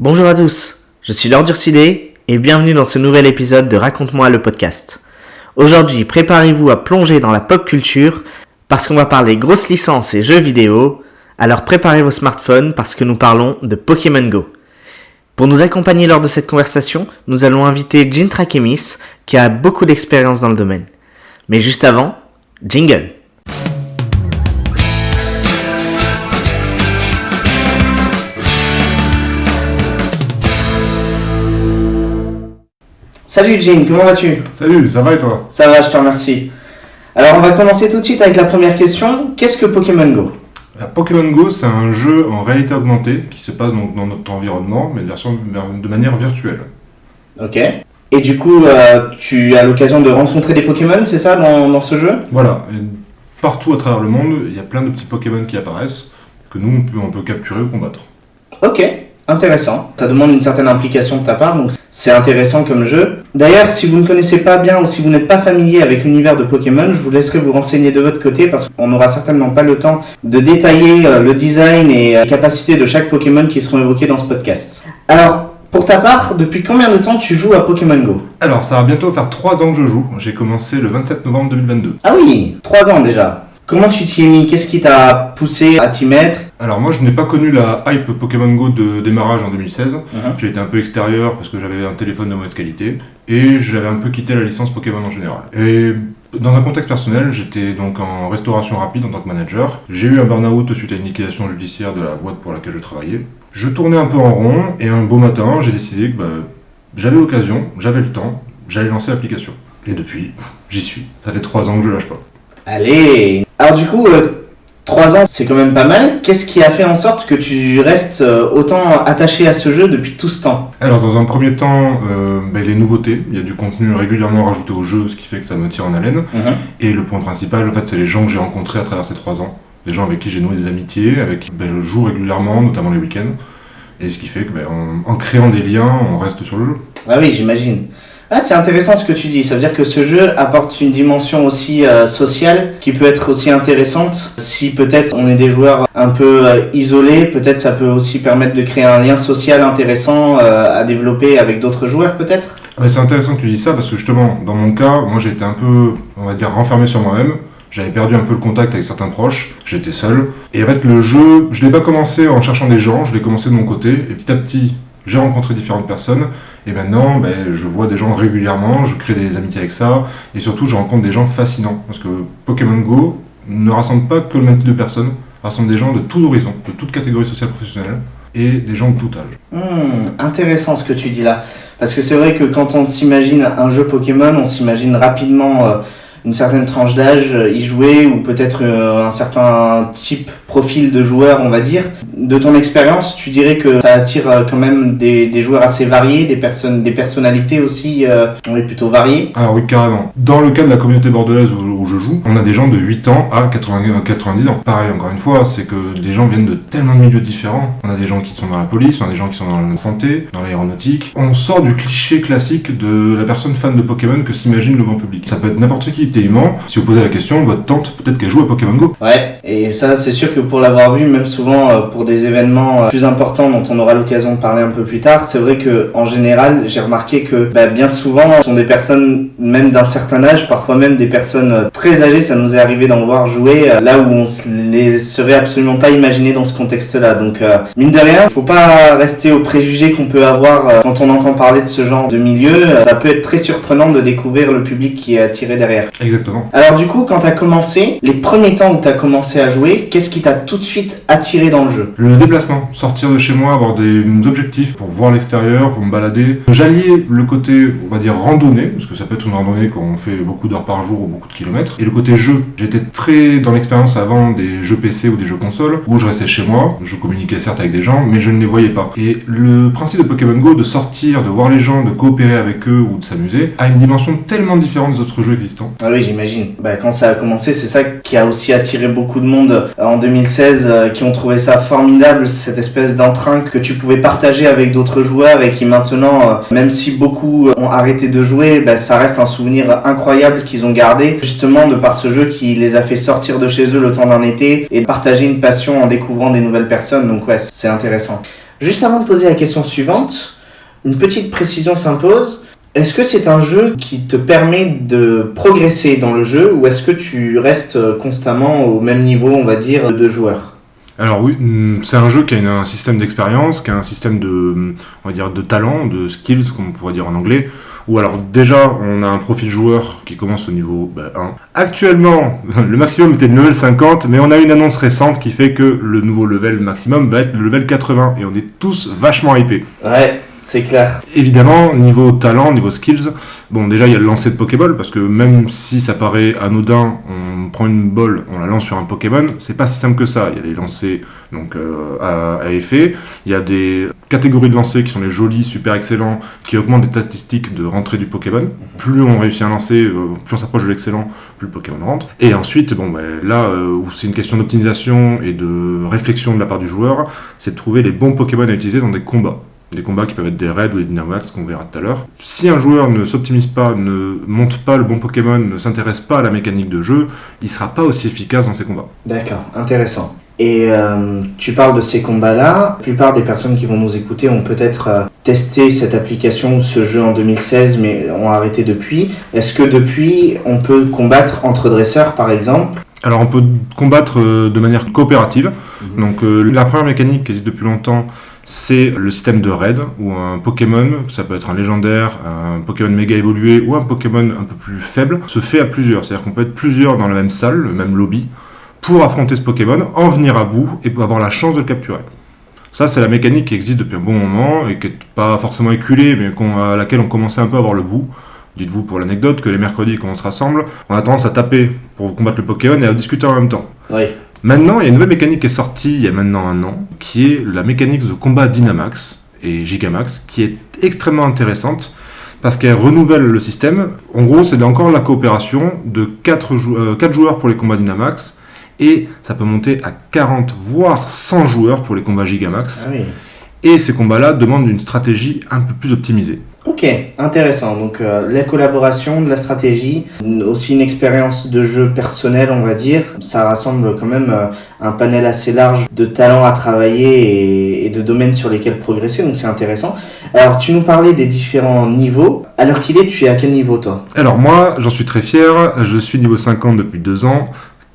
Bonjour à tous, je suis Laure Dursidé et bienvenue dans ce nouvel épisode de Raconte-moi le podcast. Aujourd'hui, préparez-vous à plonger dans la pop culture parce qu'on va parler grosses licences et jeux vidéo, alors préparez vos smartphones parce que nous parlons de Pokémon Go. Pour nous accompagner lors de cette conversation, nous allons inviter Jin Trakemis qui a beaucoup d'expérience dans le domaine. Mais juste avant, jingle. Salut Jin, comment vas-tu ? Salut, ça va et toi ? Ça va, je te remercie. Alors on va commencer tout de suite avec la première question. Qu'est-ce que Pokémon Go ? Pokémon Go, c'est un jeu en réalité augmentée qui se passe donc dans notre environnement, mais de manière virtuelle. Ok. Et du coup, tu as l'occasion de rencontrer des Pokémon, c'est ça, dans ce jeu ? Voilà, et partout à travers le monde, il y a plein de petits Pokémon qui apparaissent, que nous, on peut capturer ou combattre. Ok, intéressant. Ça demande une certaine implication de ta part, donc c'est intéressant comme jeu. D'ailleurs, si vous ne connaissez pas bien ou si vous n'êtes pas familier avec l'univers de Pokémon, je vous laisserai vous renseigner de votre côté parce qu'on n'aura certainement pas le temps de détailler le design et les capacités de chaque Pokémon qui seront évoqués dans ce podcast. Alors, pour ta part, depuis combien de temps tu joues à Pokémon Go ? Alors, ça va bientôt faire 3 ans que je joue. J'ai commencé le 27 novembre 2022. Ah oui, 3 ans déjà. Comment tu t'y es mis ? Qu'est-ce qui t'a poussé à t'y mettre ? Alors moi, je n'ai pas connu la hype Pokémon Go de démarrage en 2016. J'ai été un peu extérieur parce que j'avais un téléphone de mauvaise qualité et j'avais un peu quitté la licence Pokémon en général. Et dans un contexte personnel, j'étais donc en restauration rapide en tant que manager. J'ai eu un burn-out suite à une liquidation judiciaire de la boîte pour laquelle je travaillais. Je tournais un peu en rond et un beau matin, j'ai décidé que j'avais l'occasion, j'avais le temps, j'allais lancer l'application. Et depuis, j'y suis. Ça fait 3 ans que je lâche pas. Allez ! Alors du coup, 3 ans, c'est quand même pas mal. Qu'est-ce qui a fait en sorte que tu restes autant attaché à ce jeu depuis tout ce temps ? Alors dans un premier temps, les nouveautés. Il y a du contenu régulièrement rajouté au jeu, ce qui fait que ça me tire en haleine. Et le point principal, en fait, c'est les gens que j'ai rencontrés à travers ces 3 ans. Les gens avec qui j'ai noué des amitiés, avec qui je joue régulièrement, notamment les week-ends. Et ce qui fait que en créant des liens, on reste sur le jeu. Ah oui, j'imagine. Ah, c'est intéressant ce que tu dis. Ça veut dire que ce jeu apporte une dimension aussi sociale qui peut être aussi intéressante. Si peut-être on est des joueurs un peu isolés, peut-être ça peut aussi permettre de créer un lien social intéressant à développer avec d'autres joueurs peut-être. C'est intéressant que tu dis ça parce que justement, dans mon cas, moi j'ai été un peu, on va dire, renfermé sur moi-même. J'avais perdu un peu le contact avec certains proches, j'étais seul. Et en fait, le jeu, je l'ai pas commencé en cherchant des gens, je l'ai commencé de mon côté. Et petit à petit, j'ai rencontré différentes personnes. Et maintenant, je vois des gens régulièrement, je crée des amitiés avec ça. Et surtout, je rencontre des gens fascinants. Parce que Pokémon Go ne rassemble pas que le même type de personnes, rassemble des gens de tout horizon, de toute catégorie sociale professionnelle. Et des gens de tout âge. Intéressant ce que tu dis là. Parce que c'est vrai que quand on s'imagine un jeu Pokémon, on s'imagine rapidement une certaine tranche d'âge y jouer ou peut-être un certain type, profil de joueur, on va dire. De ton expérience, tu dirais que ça attire quand même des joueurs assez variés, des personnalités aussi plutôt variées. Alors oui, carrément. Dans le cas de la communauté bordelaise où je joue, on a des gens de 8 ans à 90 ans. Pareil, encore une fois, c'est que les gens viennent de tellement de milieux différents. On a des gens qui sont dans la police, on a des gens qui sont dans la santé, dans l'aéronautique. On sort du cliché classique de la personne fan de Pokémon que s'imagine le grand public. Ça peut être n'importe qui, tellement. Si vous posez la question, votre tante, peut-être qu'elle joue à Pokémon Go. Ouais, et ça, c'est sûr que pour l'avoir vu, même souvent pour des événements plus importants dont on aura l'occasion de parler un peu plus tard, c'est vrai que en général, j'ai remarqué que bien souvent, ce sont des personnes même d'un certain âge, parfois même des personnes très âgées, ça nous est arrivé d'en voir jouer là où on les serait absolument pas imaginé dans ce contexte-là. Donc mine de rien, faut pas rester aux préjugés qu'on peut avoir quand on entend parler de ce genre de milieu. Ça peut être très surprenant de découvrir le public qui est attiré derrière. Exactement. Alors du coup, quand tu as commencé, les premiers temps où tu as commencé à jouer, qu'est-ce qui t'a tout de suite attiré dans le jeu ? Le déplacement, sortir de chez moi, avoir des objectifs pour voir l'extérieur, pour me balader. J'alliais le côté, on va dire, randonnée, parce que ça peut être une randonnée quand on fait beaucoup d'heures par jour ou beaucoup de kilomètres, et le côté jeu. J'étais très dans l'expérience avant des jeux PC ou des jeux consoles, où je restais chez moi, je communiquais certes avec des gens, mais je ne les voyais pas. Et le principe de Pokémon Go, de sortir, de voir les gens, de coopérer avec eux ou de s'amuser, a une dimension tellement différente des autres jeux existants. Ah oui, j'imagine. Quand ça a commencé, c'est ça qui a aussi attiré beaucoup de monde en 2016, qui ont trouvé ça formidable, cette espèce d'entrain que tu pouvais partager avec d'autres joueurs et qui maintenant, même si beaucoup ont arrêté de jouer, ça reste un souvenir incroyable qu'ils ont gardé, justement de par ce jeu qui les a fait sortir de chez eux le temps d'un été et partager une passion en découvrant des nouvelles personnes. Donc ouais, c'est intéressant. Juste avant de poser la question suivante, une petite précision s'impose. Est-ce que c'est un jeu qui te permet de progresser dans le jeu ou est-ce que tu restes constamment au même niveau, on va dire, de joueur ? Alors oui, c'est un jeu qui a un système d'expérience, qui a un système de, on va dire, de talent, de skills, comme on pourrait dire en anglais. Ou alors déjà, on a un profil joueur qui commence au niveau 1. Actuellement, le maximum était le level 50, mais on a une annonce récente qui fait que le nouveau level maximum va être le level 80. Et on est tous vachement hypés. Ouais, c'est clair. Évidemment, niveau talent, niveau skills, bon déjà il y a le lancer de Pokéball, parce que même si ça paraît anodin, on prend une balle, on la lance sur un Pokémon, c'est pas si simple que ça. Il y a les lancers donc, à effet, il y a des catégories de lancers qui sont les jolis, super excellents, qui augmentent des statistiques de rentrée du Pokémon. Plus on réussit à lancer, plus on s'approche de l'excellent, plus le Pokémon rentre. Et ensuite, là où c'est une question d'optimisation et de réflexion de la part du joueur, c'est de trouver les bons Pokémon à utiliser dans des combats. Des combats qui peuvent être des raids ou des Dynamax qu'on verra tout à l'heure. Si un joueur ne s'optimise pas, ne monte pas le bon Pokémon, ne s'intéresse pas à la mécanique de jeu, il sera pas aussi efficace dans ses combats. D'accord, intéressant. Et tu parles de ces combats-là. La plupart des personnes qui vont nous écouter ont peut-être testé cette application ou ce jeu en 2016, mais ont arrêté depuis. Est-ce que depuis, on peut combattre entre dresseurs, par exemple ? Alors on peut combattre de manière coopérative. Donc la première mécanique qui existe depuis longtemps, c'est le système de raid, où un Pokémon, ça peut être un légendaire, un Pokémon méga évolué ou un Pokémon un peu plus faible, se fait à plusieurs. C'est-à-dire qu'on peut être plusieurs dans la même salle, le même lobby, pour affronter ce Pokémon, en venir à bout et pour avoir la chance de le capturer. Ça, c'est la mécanique qui existe depuis un bon moment et qui n'est pas forcément éculée, mais à laquelle on commençait un peu à avoir le bout. Dites-vous pour l'anecdote que les mercredis, quand on se rassemble, on a tendance à taper pour combattre le Pokémon et à discuter en même temps. Oui. Maintenant, il y a une nouvelle mécanique qui est sortie il y a maintenant un an, qui est la mécanique de combat Dynamax et Gigamax, qui est extrêmement intéressante parce qu'elle renouvelle le système. En gros, c'est encore la coopération de 4 joueurs pour les combats Dynamax, et ça peut monter à 40 voire 100 joueurs pour les combats Gigamax. Ah oui. Et ces combats-là demandent une stratégie un peu plus optimisée. Ok, intéressant. Donc la collaboration, de la stratégie, aussi une expérience de jeu personnelle, on va dire. Ça rassemble quand même un panel assez large de talents à travailler et de domaines sur lesquels progresser, donc c'est intéressant. Alors tu nous parlais des différents niveaux. À l'heure qu'il est, tu es à quel niveau toi ? Alors moi, j'en suis très fier. Je suis niveau 50 depuis 2 ans.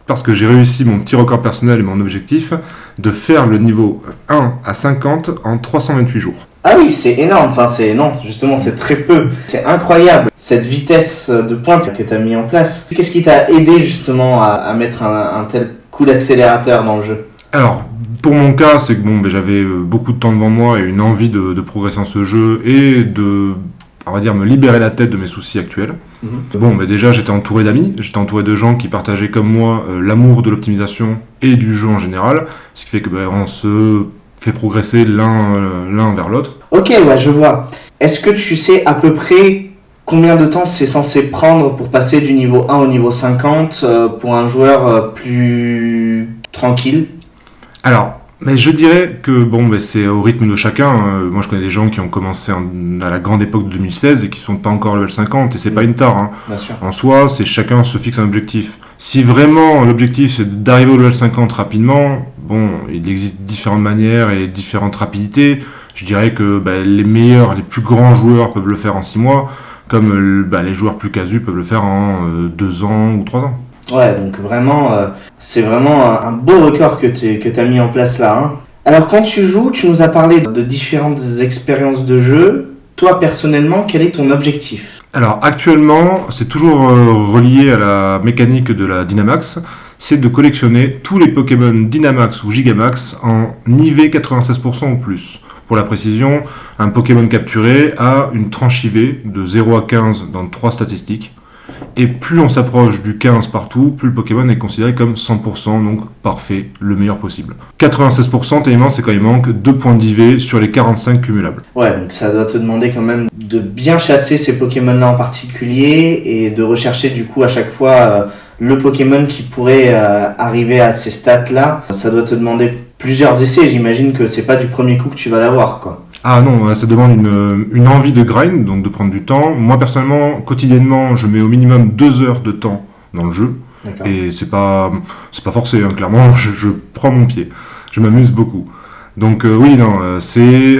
Parce que j'ai réussi mon petit record personnel et mon objectif de faire le niveau 1 à 50 en 328 jours. Ah oui, c'est énorme. Enfin, justement, c'est très peu. C'est incroyable, cette vitesse de pointe que tu as mis en place. Qu'est-ce qui t'a aidé justement à mettre un tel coup d'accélérateur dans le jeu ? Alors, pour mon cas, c'est que j'avais beaucoup de temps devant moi et une envie de progresser dans ce jeu et de, on va dire, me libérer la tête de mes soucis actuels. Déjà, j'étais entouré d'amis, j'étais entouré de gens qui partageaient comme moi l'amour de l'optimisation et du jeu en général, ce qui fait que on se fait progresser l'un vers l'autre. Ok, ouais, je vois. Est-ce que tu sais à peu près combien de temps c'est censé prendre pour passer du niveau 1 au niveau 50 pour un joueur plus tranquille ? Alors, mais je dirais que c'est au rythme de chacun. Moi, je connais des gens qui ont commencé à la grande époque de 2016 et qui sont pas encore level 50, et c'est pas une tare. Hein. Bien sûr. En soi, c'est chacun se fixe un objectif. Si vraiment l'objectif c'est d'arriver au level 50 rapidement, il existe différentes manières et différentes rapidités. Je dirais que les meilleurs, les plus grands joueurs peuvent le faire en 6 mois, comme les joueurs plus casus peuvent le faire en 2 ans ou 3 ans. Ouais, donc vraiment, c'est vraiment un beau record que tu as mis en place là. Hein. Alors quand tu joues, tu nous as parlé de différentes expériences de jeu. Toi, personnellement, quel est ton objectif ? Alors actuellement, c'est toujours relié à la mécanique de la Dynamax, c'est de collectionner tous les Pokémon Dynamax ou Gigamax en IV 96% ou plus. Pour la précision, un Pokémon capturé a une tranche IV de 0 à 15 dans 3 statistiques. Et plus on s'approche du 15 partout, plus le Pokémon est considéré comme 100%, donc parfait, le meilleur possible. 96%, tellement, c'est quand il manque 2 points d'IV sur les 45 cumulables. Ouais, donc ça doit te demander quand même de bien chasser ces Pokémon-là en particulier et de rechercher du coup à chaque fois le Pokémon qui pourrait arriver à ces stats-là. Ça doit te demander plusieurs essais, j'imagine que c'est pas du premier coup que tu vas l'avoir, quoi. Ah non, ça demande une envie de grind, donc de prendre du temps. Moi, personnellement, quotidiennement, je mets au minimum 2 heures de temps dans le jeu. D'accord. Et c'est pas forcé, hein, clairement, je prends mon pied. Je m'amuse beaucoup. Donc oui, non, c'est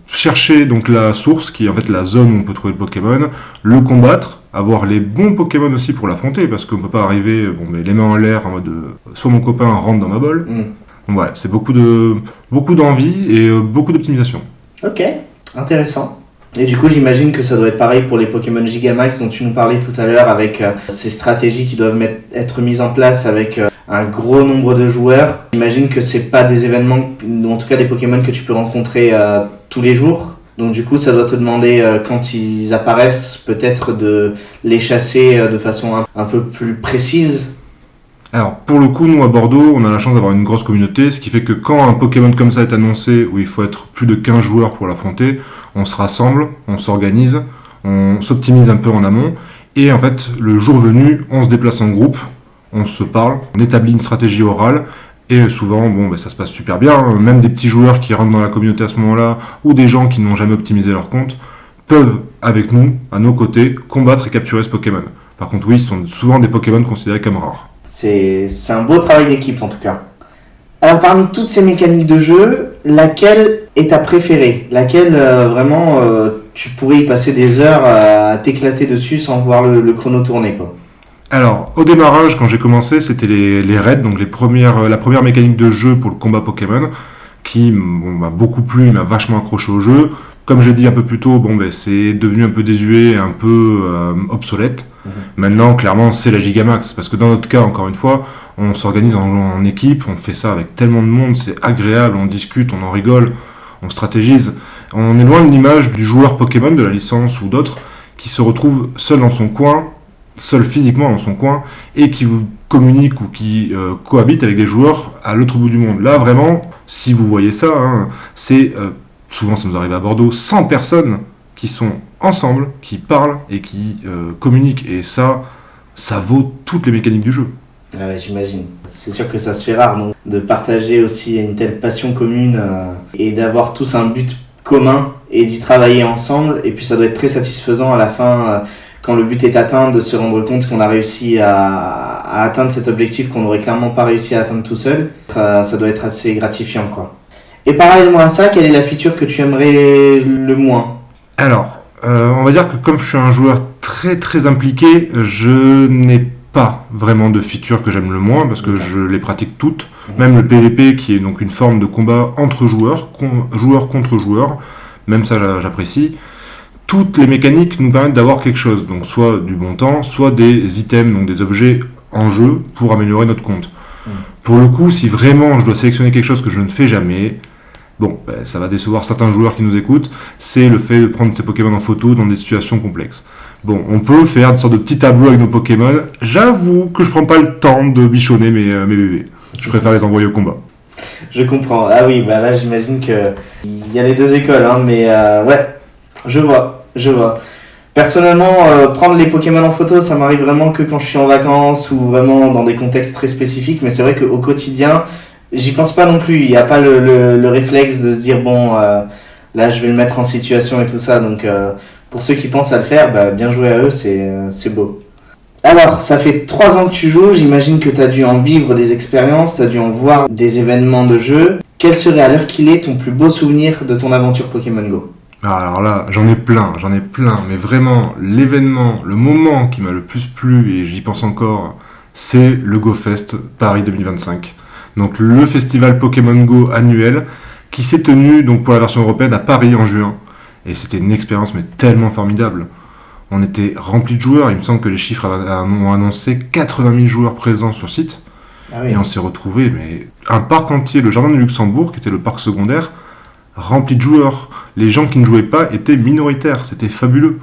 chercher donc la source, qui est en fait la zone où on peut trouver le Pokémon, le combattre, avoir les bons Pokémon aussi pour l'affronter, parce qu'on peut pas arriver mais les mains en l'air en mode soit mon copain rentre dans ma bolle. Donc voilà, c'est beaucoup d'envie et beaucoup d'optimisation. Ok, intéressant. Et du coup, j'imagine que ça doit être pareil pour les Pokémon Gigamax dont tu nous parlais tout à l'heure, avec ces stratégies qui doivent être mises en place avec un gros nombre de joueurs. J'imagine que c'est pas des événements, ou en tout cas des Pokémon que tu peux rencontrer tous les jours. Donc du coup, ça doit te demander, quand ils apparaissent, peut-être de les chasser de façon un peu plus précise. Alors, pour le coup, nous à Bordeaux, on a la chance d'avoir une grosse communauté, ce qui fait que quand un Pokémon comme ça est annoncé, où il faut être plus de 15 joueurs pour l'affronter, on se rassemble, on s'organise, on s'optimise un peu en amont, et en fait, le jour venu, on se déplace en groupe, on se parle, on établit une stratégie orale, et souvent, ça se passe super bien, même des petits joueurs qui rentrent dans la communauté à ce moment-là, ou des gens qui n'ont jamais optimisé leur compte, peuvent, avec nous, à nos côtés, combattre et capturer ce Pokémon. Par contre, oui, ce sont souvent des Pokémon considérés comme rares. C'est un beau travail d'équipe en tout cas. Alors parmi toutes ces mécaniques de jeu, laquelle est ta préférée? Laquelle vraiment tu pourrais y passer des heures à t'éclater dessus sans voir le chrono tourner quoi? Alors, au démarrage, quand j'ai commencé, c'était les raids, donc la première mécanique de jeu pour le combat Pokémon, qui m'a beaucoup plu, m'a vachement accroché au jeu. Comme j'ai dit un peu plus tôt, c'est devenu un peu désuet, un peu obsolète. Maintenant, clairement, c'est la Gigamax, parce que dans notre cas, encore une fois, on s'organise en équipe, on fait ça avec tellement de monde, c'est agréable, on discute, on en rigole, on stratégise. On est loin de l'image du joueur Pokémon, de la licence ou d'autres, qui se retrouve seul dans son coin, seul physiquement dans son coin, et qui communique ou qui cohabite avec des joueurs à l'autre bout du monde. Là, vraiment, si vous voyez ça, c'est, souvent ça nous arrive à Bordeaux, 100 personnes qui sont ensemble, qui parlent et qui communiquent. Et ça vaut toutes les mécaniques du jeu. Ah ouais, j'imagine. C'est sûr que ça se fait rare, donc de partager aussi une telle passion commune et d'avoir tous un but commun et d'y travailler ensemble. Et puis ça doit être très satisfaisant à la fin, quand le but est atteint, de se rendre compte qu'on a réussi à atteindre cet objectif qu'on n'aurait clairement pas réussi à atteindre tout seul. Ça doit être assez gratifiant, quoi. Et parallèlement à ça, quelle est la feature que tu aimerais le moins? Alors, on va dire que comme je suis un joueur très très impliqué, je n'ai pas vraiment de feature que j'aime le moins, parce que je les pratique toutes. Même le PvP, qui est donc une forme de combat entre joueurs, joueur contre joueur, même ça j'apprécie. Toutes les mécaniques nous permettent d'avoir quelque chose, donc soit du bon temps, soit des items, donc des objets en jeu pour améliorer notre compte. Pour le coup, si vraiment je dois sélectionner quelque chose que je ne fais jamais, ça va décevoir certains joueurs qui nous écoutent, c'est le fait de prendre ces Pokémon en photo dans des situations complexes. On peut faire une sorte de petit tableau avec nos Pokémon. J'avoue que je prends pas le temps de bichonner mes bébés. Je préfère les envoyer au combat. Je comprends. Ah oui, là j'imagine qu'il y a les deux écoles, mais ouais, je vois. Personnellement, prendre les Pokémon en photo, ça m'arrive vraiment que quand je suis en vacances ou vraiment dans des contextes très spécifiques, mais c'est vrai qu'au quotidien, j'y pense pas non plus. Il n'y a pas le réflexe de se dire là je vais le mettre en situation et tout ça, donc pour ceux qui pensent à le faire, bien joué à eux, c'est beau. Alors, ça fait 3 ans que tu joues, j'imagine que tu as dû en vivre des expériences, tu as dû en voir des événements de jeu. Quel serait à l'heure qu'il est ton plus beau souvenir de ton aventure Pokémon Go? Alors là, j'en ai plein, mais vraiment, l'événement, le moment qui m'a le plus plu, et j'y pense encore, c'est le GoFest Paris 2025. Donc le festival Pokémon Go annuel, qui s'est tenu donc pour la version européenne à Paris en juin. Et c'était une expérience mais tellement formidable. On était rempli de joueurs, il me semble que les chiffres ont annoncé 80 000 joueurs présents sur site. Ah oui. Et on s'est retrouvés, mais un parc entier, le Jardin du Luxembourg, qui était le parc secondaire, rempli de joueurs. Les gens qui ne jouaient pas étaient minoritaires, c'était fabuleux.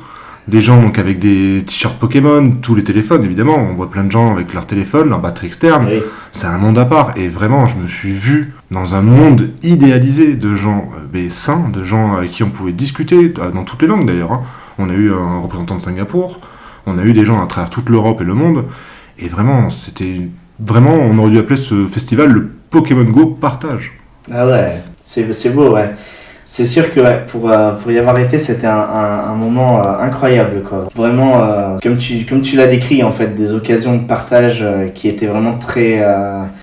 Des gens donc avec des t-shirts Pokémon, tous les téléphones évidemment, on voit plein de gens avec leur téléphone, leur batterie externe, oui. C'est un monde à part, et vraiment je me suis vu dans un monde idéalisé de gens sains, de gens avec qui on pouvait discuter, dans toutes les langues d'ailleurs. On a eu un représentant de Singapour, on a eu des gens à travers toute l'Europe et le monde, et vraiment, on aurait dû appeler ce festival le Pokémon Go Partage. Ah ouais, c'est beau, ouais. C'est sûr que ouais, pour y avoir été, c'était un moment incroyable, quoi. Vraiment, comme tu l'as décrit, en fait, des occasions de partage qui étaient vraiment très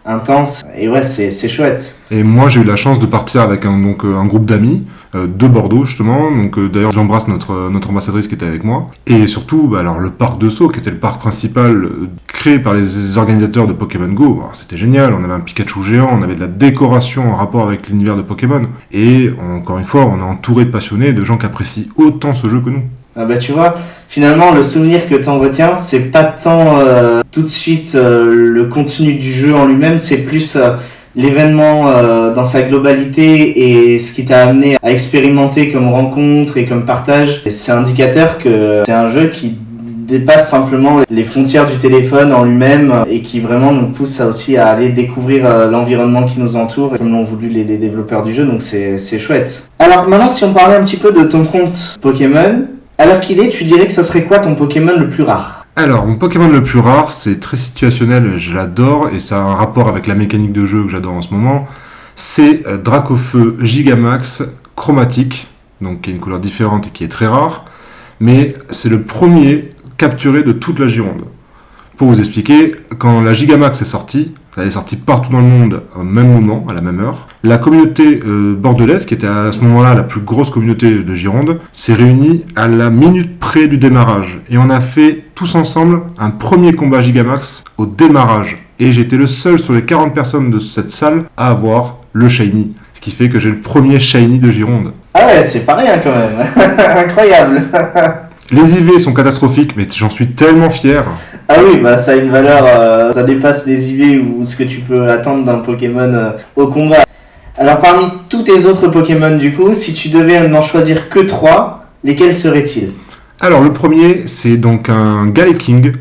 intenses. Et ouais, c'est chouette. Et moi, j'ai eu la chance de partir avec un groupe d'amis de Bordeaux, justement. Donc, d'ailleurs, j'embrasse notre ambassadrice qui était avec moi. Et surtout, alors, le parc de Sceaux, qui était le parc principal créé par les organisateurs de Pokémon Go. Alors, c'était génial. On avait un Pikachu géant, on avait de la décoration en rapport avec l'univers de Pokémon. Et encore une fois, on est entouré de passionnés, de gens qui apprécient autant ce jeu que nous. Ah bah tu vois, finalement le souvenir que t'en retiens, c'est pas tant tout de suite le contenu du jeu en lui-même, c'est plus l'événement dans sa globalité et ce qui t'a amené à expérimenter comme rencontre et comme partage. Et c'est indicateur que c'est un jeu qui dépasse simplement les frontières du téléphone en lui-même et qui vraiment nous pousse aussi à aller découvrir l'environnement qui nous entoure comme l'ont voulu les développeurs du jeu, donc c'est chouette. Alors maintenant, si on parlait un petit peu de ton compte Pokémon, à l'heure qu'il est, tu dirais que ça serait quoi ton Pokémon le plus rare ? Alors, mon Pokémon le plus rare, c'est très situationnel, je l'adore, et ça a un rapport avec la mécanique de jeu que j'adore en ce moment. C'est Dracofeu Gigamax chromatique, donc qui est une couleur différente et qui est très rare, mais c'est le premier capturé de toute la Gironde. Pour vous expliquer, quand la Gigamax est sortie, elle est sortie partout dans le monde au même moment, à la même heure. La communauté bordelaise, qui était à ce moment-là la plus grosse communauté de Gironde, s'est réunie à la minute près du démarrage. Et on a fait tous ensemble un premier combat Gigamax au démarrage. Et j'étais le seul sur les 40 personnes de cette salle à avoir le Shiny. Ce qui fait que j'ai le premier Shiny de Gironde. Ah ouais, c'est pas rien quand même. Incroyable. Les IV sont catastrophiques, mais j'en suis tellement fier. Ah oui, bah ça a une valeur, ça dépasse les IV ou ce que tu peux attendre d'un Pokémon au combat. Alors parmi tous tes autres Pokémon du coup, si tu devais n'en choisir que 3, lesquels seraient-ils ? Alors le premier, c'est donc un Galaking,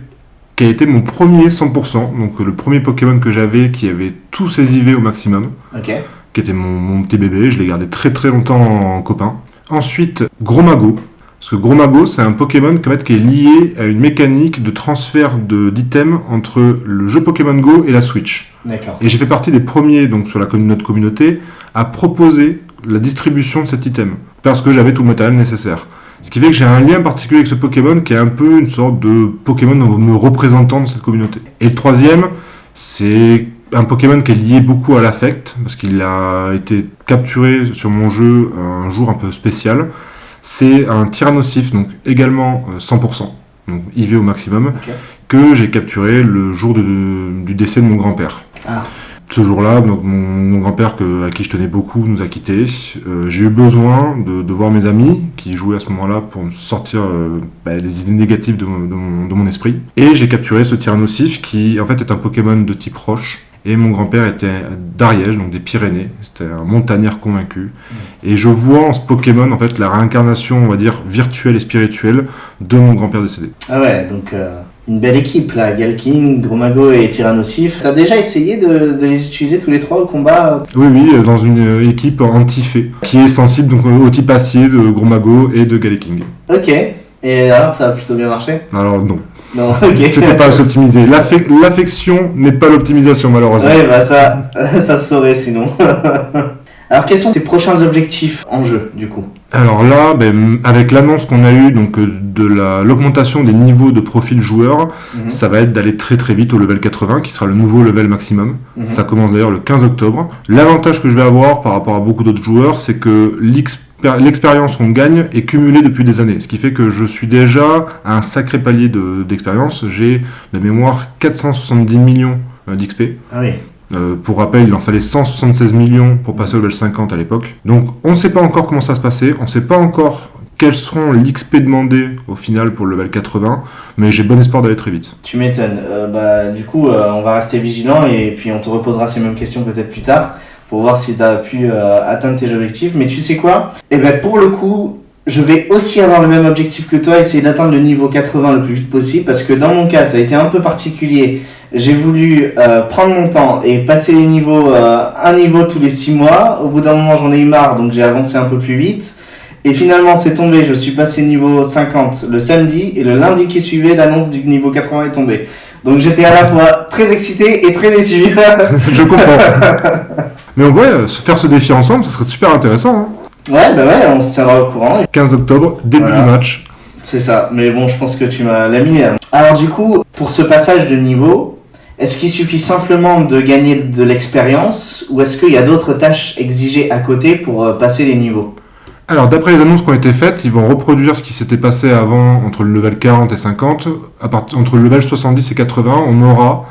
qui a été mon premier 100%, donc le premier Pokémon que j'avais qui avait tous ses IV au maximum, qui était mon petit bébé, je l'ai gardé très très longtemps en copain. Ensuite, Gromago. Parce que Gromago, c'est un Pokémon qui est lié à une mécanique de transfert d'items entre le jeu Pokémon Go et la Switch. D'accord. Et j'ai fait partie des premiers, donc sur notre communauté, à proposer la distribution de cet item. Parce que j'avais tout le matériel nécessaire. Ce qui fait que j'ai un lien particulier avec ce Pokémon qui est un peu une sorte de Pokémon me représentant dans cette communauté. Et le troisième, c'est un Pokémon qui est lié beaucoup à l'affect, parce qu'il a été capturé sur mon jeu un jour un peu spécial. C'est un Tyrannosif, donc également 100%, donc IV au maximum, que j'ai capturé le jour du décès de mon grand-père. Ah. Ce jour-là, donc mon grand-père à qui je tenais beaucoup nous a quittés. J'ai eu besoin de voir mes amis qui jouaient à ce moment-là pour me sortir les idées négatives de mon esprit. Et j'ai capturé ce Tyrannosif qui en fait est un Pokémon de type roche. Et mon grand-père était d'Ariège, donc des Pyrénées. C'était un montagnard convaincu. Et je vois en ce Pokémon, en fait, la réincarnation, on va dire, virtuelle et spirituelle de mon grand-père décédé. Ah ouais, donc une belle équipe, là. Galking, Gromago et Tyrannosif. T'as déjà essayé de les utiliser tous les trois au combat ? Oui, dans une équipe anti-fée, qui est sensible donc, au type acier de Gromago et de Galking. Ok. Et alors, ça a plutôt bien marché ? Alors, non. Non, ok. C'était pas à s'optimiser. L'affection n'est pas l'optimisation, malheureusement. Ouais, bah ça se saurait sinon. Alors, quels sont tes prochains objectifs en jeu, du coup ? Alors là, avec l'annonce qu'on a eue donc, de l'augmentation des niveaux de profil joueur, ça va être d'aller très très vite au level 80, qui sera le nouveau level maximum. Ça commence d'ailleurs le 15 octobre. L'avantage que je vais avoir par rapport à beaucoup d'autres joueurs, c'est que l'expérience qu'on gagne est cumulée depuis des années. Ce qui fait que je suis déjà à un sacré palier d'expérience. J'ai de mémoire 470 millions d'XP. Ah oui. Pour rappel, il en fallait 176 millions pour passer au level 50 à l'époque. Donc on ne sait pas encore comment ça va se passer, on ne sait pas encore quels seront l'XP demandés au final pour le level 80, mais j'ai bon espoir d'aller très vite. Tu m'étonnes. Du coup, on va rester vigilant et puis on te reposera ces mêmes questions peut-être plus tard pour voir si tu as pu atteindre tes objectifs. Mais tu sais quoi ? Pour le coup, je vais aussi avoir le même objectif que toi, essayer d'atteindre le niveau 80 le plus vite possible, parce que dans mon cas, ça a été un peu particulier. J'ai voulu prendre mon temps et passer les niveaux, un niveau tous les 6 mois. Au bout d'un moment, j'en ai eu marre, donc j'ai avancé un peu plus vite. Et finalement, c'est tombé. Je suis passé niveau 50 le samedi, et le lundi qui suivait, l'annonce du niveau 80 est tombée. Donc j'étais à la fois très excité et très déçu. Je comprends. Mais en vrai, faire ce défi ensemble, ça serait super intéressant. Hein. Ouais, on se tiendra au courant. 15 octobre, début Voilà. du match. C'est ça, mais bon, je pense que tu m'as laminé. Alors du coup, pour ce passage de niveau, est-ce qu'il suffit simplement de gagner de l'expérience ou est-ce qu'il y a d'autres tâches exigées à côté pour passer les niveaux? Alors, d'après les annonces qui ont été faites, ils vont reproduire ce qui s'était passé avant entre le level 40 et 50. Entre le level 70 et 80, on aura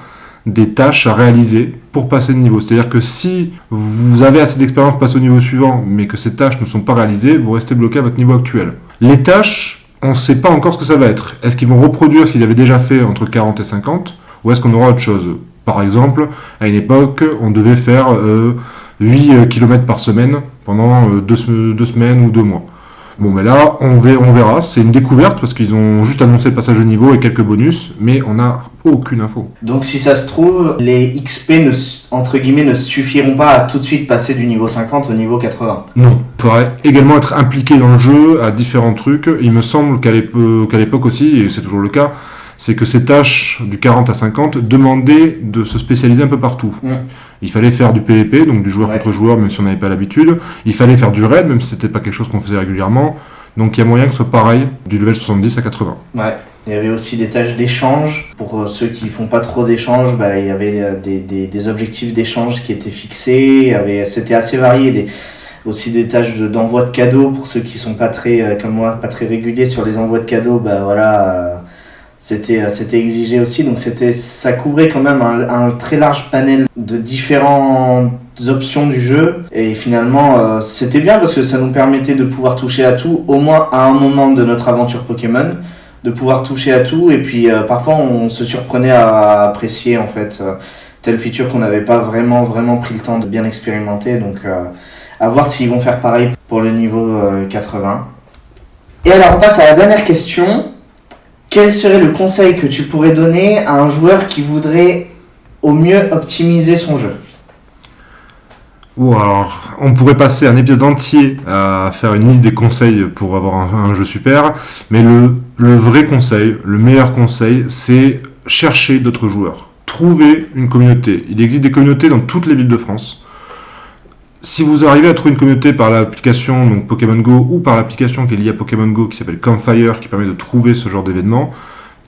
des tâches à réaliser pour passer de niveau. C'est-à-dire que si vous avez assez d'expérience pour passer au niveau suivant, mais que ces tâches ne sont pas réalisées, vous restez bloqué à votre niveau actuel. Les tâches, on ne sait pas encore ce que ça va être. Est-ce qu'ils vont reproduire ce qu'ils avaient déjà fait entre 40 et 50, ou est-ce qu'on aura autre chose? Par exemple, à une époque, on devait faire 8 km par semaine pendant 2 semaines ou 2 mois. Bon, mais là, on verra. C'est une découverte parce qu'ils ont juste annoncé le passage de niveau et quelques bonus, mais on n'a aucune info. Donc si ça se trouve, les XP entre guillemets ne suffiront pas à tout de suite passer du niveau 50 au niveau 80. Non. Il faudrait également être impliqué dans le jeu à différents trucs. Il me semble qu'à l'époque aussi, et c'est toujours le cas, c'est que ces tâches du 40 à 50 demandaient de se spécialiser un peu partout. Il fallait faire du PvP, donc du joueur contre joueur, même si on n'avait pas l'habitude. Il fallait faire du raid, même si c'était pas quelque chose qu'on faisait régulièrement. Donc il y a moyen que ce soit pareil, du level 70 à 80. Ouais. Il y avait aussi des tâches d'échange. Pour ceux qui font pas trop d'échange, il y avait des objectifs d'échange qui étaient fixés. C'était assez varié. Aussi des tâches d'envoi de cadeaux pour ceux qui sont pas très, comme moi, pas très réguliers sur les envois de cadeaux. C'était exigé aussi, donc ça couvrait quand même un très large panel de différentes options du jeu, et finalement c'était bien parce que ça nous permettait de pouvoir toucher à tout, au moins à un moment de notre aventure Pokémon, de pouvoir toucher à tout, et puis parfois on se surprenait à apprécier en fait telle feature qu'on n'avait pas vraiment pris le temps de bien expérimenter, donc à voir s'ils vont faire pareil pour le niveau 80. Et alors on passe à la dernière question. Quel serait le conseil que tu pourrais donner à un joueur qui voudrait au mieux optimiser son jeu? Ou alors, on pourrait passer un épisode entier à faire une liste des conseils pour avoir un jeu super, mais le vrai conseil, le meilleur conseil, c'est chercher d'autres joueurs. Trouver une communauté. Il existe des communautés dans toutes les villes de France. Si vous arrivez à trouver une communauté par l'application donc Pokémon Go ou par l'application qui est liée à Pokémon Go qui s'appelle Campfire qui permet de trouver ce genre d'événements,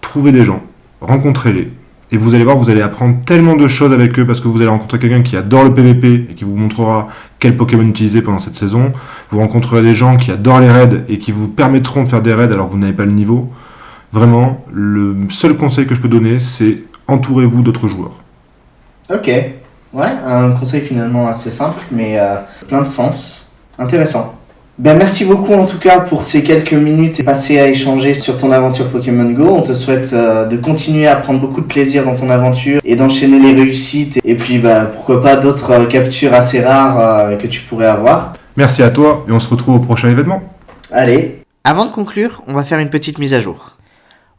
trouvez des gens, rencontrez-les. Et vous allez voir, vous allez apprendre tellement de choses avec eux parce que vous allez rencontrer quelqu'un qui adore le PVP et qui vous montrera quel Pokémon utiliser pendant cette saison. Vous rencontrerez des gens qui adorent les raids et qui vous permettront de faire des raids alors que vous n'avez pas le niveau. Vraiment, le seul conseil que je peux donner, c'est entourez-vous d'autres joueurs. Ok. Ouais, un conseil finalement assez simple, mais plein de sens. Intéressant. Merci beaucoup en tout cas pour ces quelques minutes passées à échanger sur ton aventure Pokémon Go. On te souhaite de continuer à prendre beaucoup de plaisir dans ton aventure et d'enchaîner les réussites. Et puis pourquoi pas d'autres captures assez rares que tu pourrais avoir. Merci à toi et on se retrouve au prochain événement. Allez. Avant de conclure, on va faire une petite mise à jour.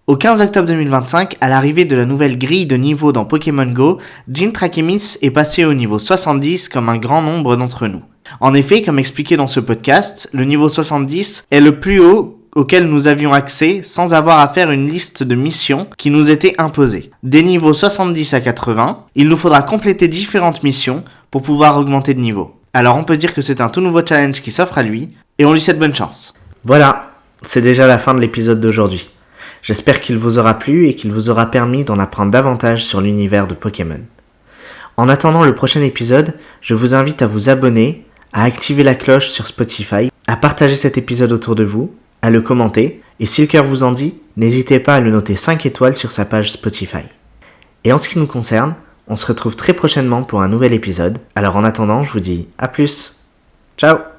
Au 15 octobre 2025, à l'arrivée de la nouvelle grille de niveau dans Pokémon Go, Jin Trachemis est passé au niveau 70 comme un grand nombre d'entre nous. En effet, comme expliqué dans ce podcast, le niveau 70 est le plus haut auquel nous avions accès sans avoir à faire une liste de missions qui nous étaient imposées. Des niveaux 70 à 80, il nous faudra compléter différentes missions pour pouvoir augmenter de niveau. Alors on peut dire que c'est un tout nouveau challenge qui s'offre à lui, et on lui souhaite bonne chance. Voilà, c'est déjà la fin de l'épisode d'aujourd'hui. J'espère qu'il vous aura plu et qu'il vous aura permis d'en apprendre davantage sur l'univers de Pokémon. En attendant le prochain épisode, je vous invite à vous abonner, à activer la cloche sur Spotify, à partager cet épisode autour de vous, à le commenter, et si le cœur vous en dit, n'hésitez pas à le noter 5 étoiles sur sa page Spotify. Et en ce qui nous concerne, on se retrouve très prochainement pour un nouvel épisode, alors en attendant, je vous dis à plus. Ciao!